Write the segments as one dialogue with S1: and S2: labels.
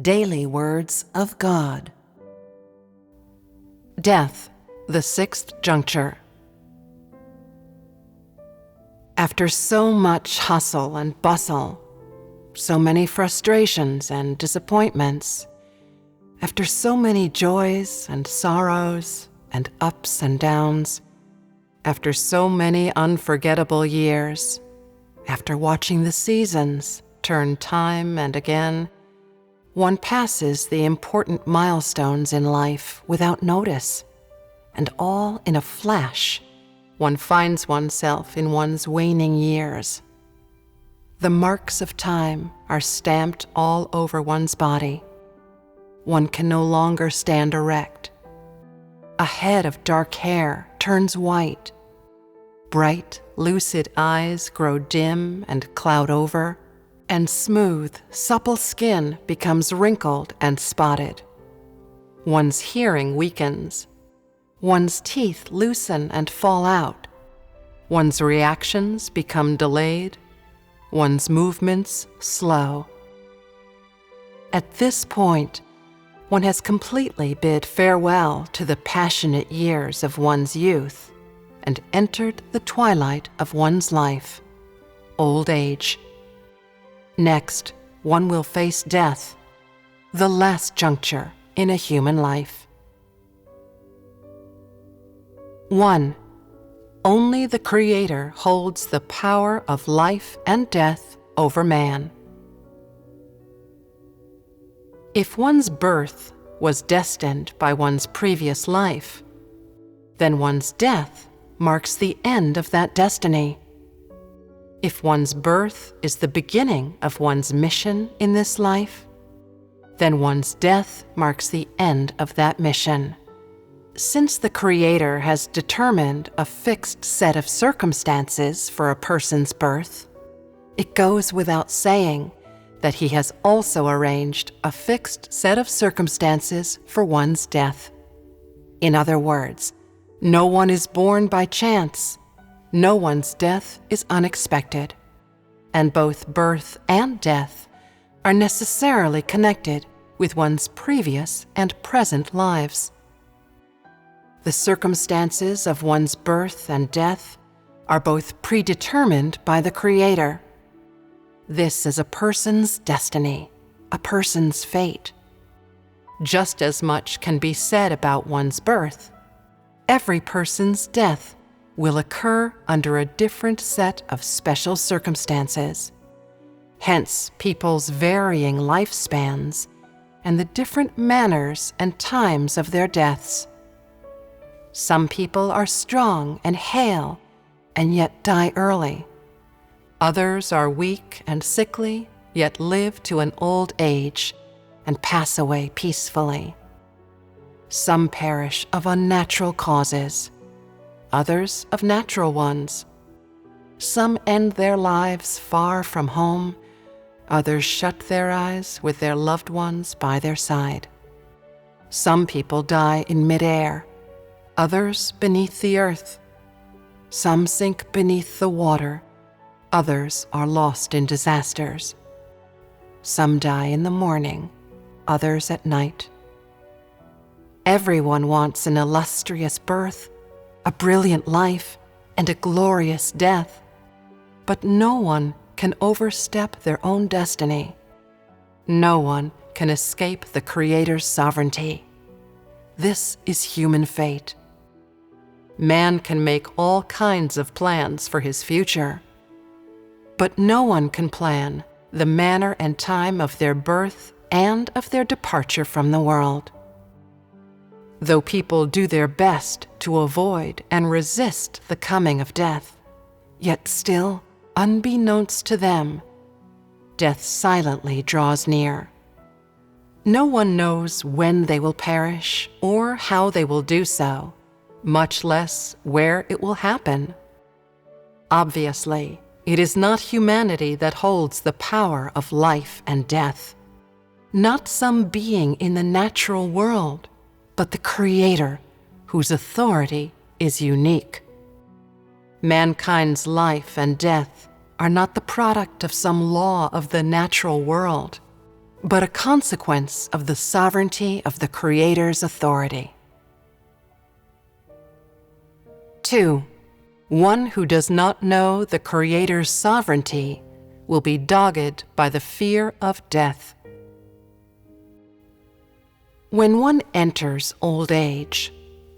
S1: Daily Words of God. Death, the sixth juncture. After so much hustle and bustle, so many frustrations and disappointments, after so many joys and sorrows and ups and downs, after so many unforgettable years, after watching the seasons turn time and again, one passes the important milestones in life without notice, and all in a flash, one finds oneself in one's waning years. The marks of time are stamped all over one's body. One can no longer stand erect. A head of dark hair turns white. Bright, lucid eyes grow dim and cloud over, and smooth, supple skin becomes wrinkled and spotted. One's hearing weakens. One's teeth loosen and fall out. One's reactions become delayed. One's movements slow. At this point, one has completely bid farewell to the passionate years of one's youth and entered the twilight of one's life, old age. Next, one will face death, the last juncture in a human life. 1. Only the Creator holds the power of life and death over man. If one's birth was destined by one's previous life, then one's death marks the end of that destiny. If one's birth is the beginning of one's mission in this life, then one's death marks the end of that mission. Since the Creator has determined a fixed set of circumstances for a person's birth, it goes without saying that He has also arranged a fixed set of circumstances for one's death. In other words, no one is born by chance. No one's death is unexpected, and both birth and death are necessarily connected with one's previous and present lives. The circumstances of one's birth and death are both predetermined by the Creator. This is a person's destiny, a person's fate. Just as much can be said about one's birth. Every person's death will occur under a different set of special circumstances. Hence, people's varying lifespans and the different manners and times of their deaths. Some people are strong and hale and yet die early. Others are weak and sickly, yet live to an old age and pass away peacefully. Some perish of unnatural causes, others of natural ones. Some end their lives far from home, others shut their eyes with their loved ones by their side. Some people die in midair, others beneath the earth. Some sink beneath the water, others are lost in disasters. Some die in the morning, others at night. Everyone wants an illustrious birth, a brilliant life, and a glorious death, but no one can overstep their own destiny. No one can escape the Creator's sovereignty. This is human fate. Man can make all kinds of plans for his future, but no one can plan the manner and time of their birth and of their departure from the world. Though people do their best to avoid and resist the coming of death, yet still, unbeknownst to them, death silently draws near. No one knows when they will perish or how they will do so, much less where it will happen. Obviously, it is not humanity that holds the power of life and death, not some being in the natural world, but the Creator, whose authority is unique. Mankind's life and death are not the product of some law of the natural world, but a consequence of the sovereignty of the Creator's authority. 2. One who does not know the Creator's sovereignty will be dogged by the fear of death. When one enters old age,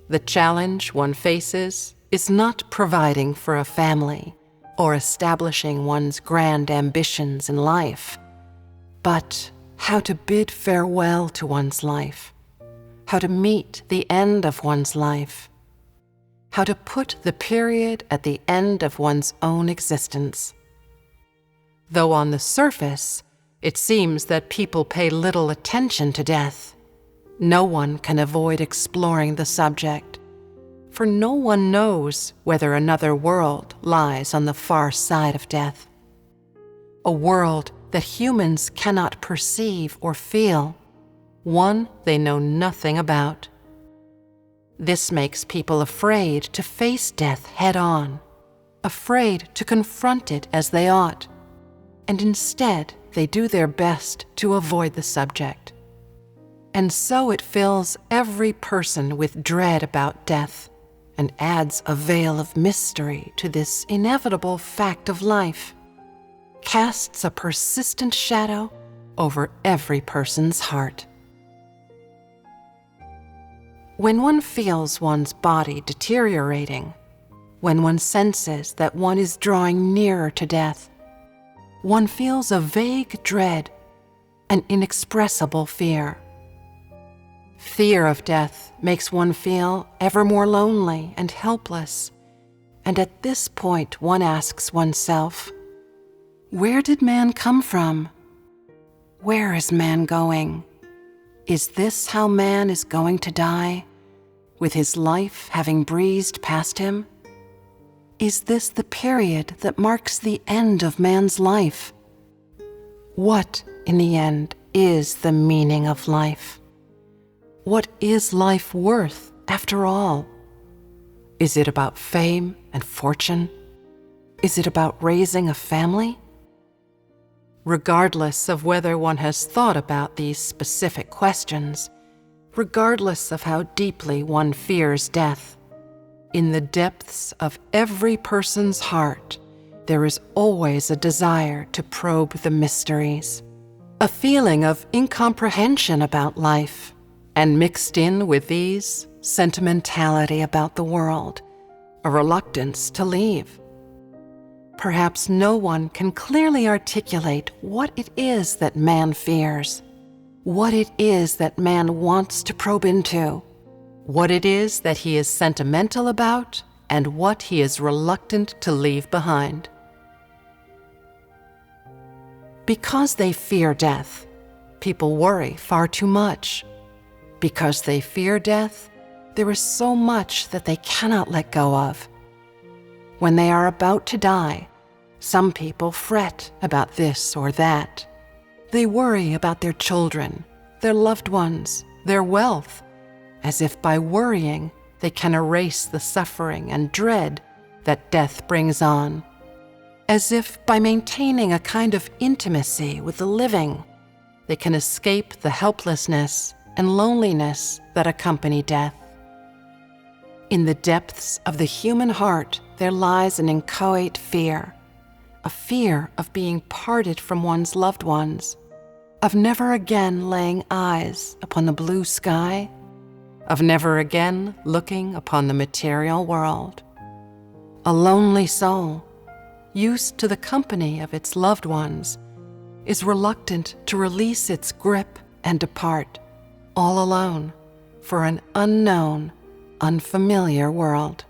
S1: the challenge one faces is not providing for a family or establishing one's grand ambitions in life, but how to bid farewell to one's life, how to meet the end of one's life, how to put the period at the end of one's own existence. Though on the surface, it seems that people pay little attention to death, no one can avoid exploring the subject, for no one knows whether another world lies on the far side of death. A world that humans cannot perceive or feel, one they know nothing about. This makes people afraid to face death head-on, afraid to confront it as they ought, and instead they do their best to avoid the subject. And so it fills every person with dread about death and adds a veil of mystery to this inevitable fact of life, casts a persistent shadow over every person's heart. When one feels one's body deteriorating, when one senses that one is drawing nearer to death, one feels a vague dread, an inexpressible fear. Fear of death makes one feel ever more lonely and helpless, and at this point one asks oneself, where did man come from? Where is man going? Is this how man is going to die, with his life having breezed past him? Is this the period that marks the end of man's life? What, in the end, is the meaning of life? What is life worth, after all? Is it about fame and fortune? Is it about raising a family? Regardless of whether one has thought about these specific questions, regardless of how deeply one fears death, in the depths of every person's heart, there is always a desire to probe the mysteries, a feeling of incomprehension about life, and mixed in with these, sentimentality about the world, a reluctance to leave. Perhaps no one can clearly articulate what it is that man fears, what it is that man wants to probe into, what it is that he is sentimental about, and what he is reluctant to leave behind. Because they fear death, people worry far too much. Because they fear death, there is so much that they cannot let go of. When they are about to die, some people fret about this or that. They worry about their children, their loved ones, their wealth, as if by worrying they can erase the suffering and dread that death brings on. As if by maintaining a kind of intimacy with the living, they can escape the helplessness and loneliness that accompany death. In the depths of the human heart, there lies an inchoate fear, a fear of being parted from one's loved ones, of never again laying eyes upon the blue sky, of never again looking upon the material world. A lonely soul, used to the company of its loved ones, is reluctant to release its grip and depart, all alone, for an unknown, unfamiliar world.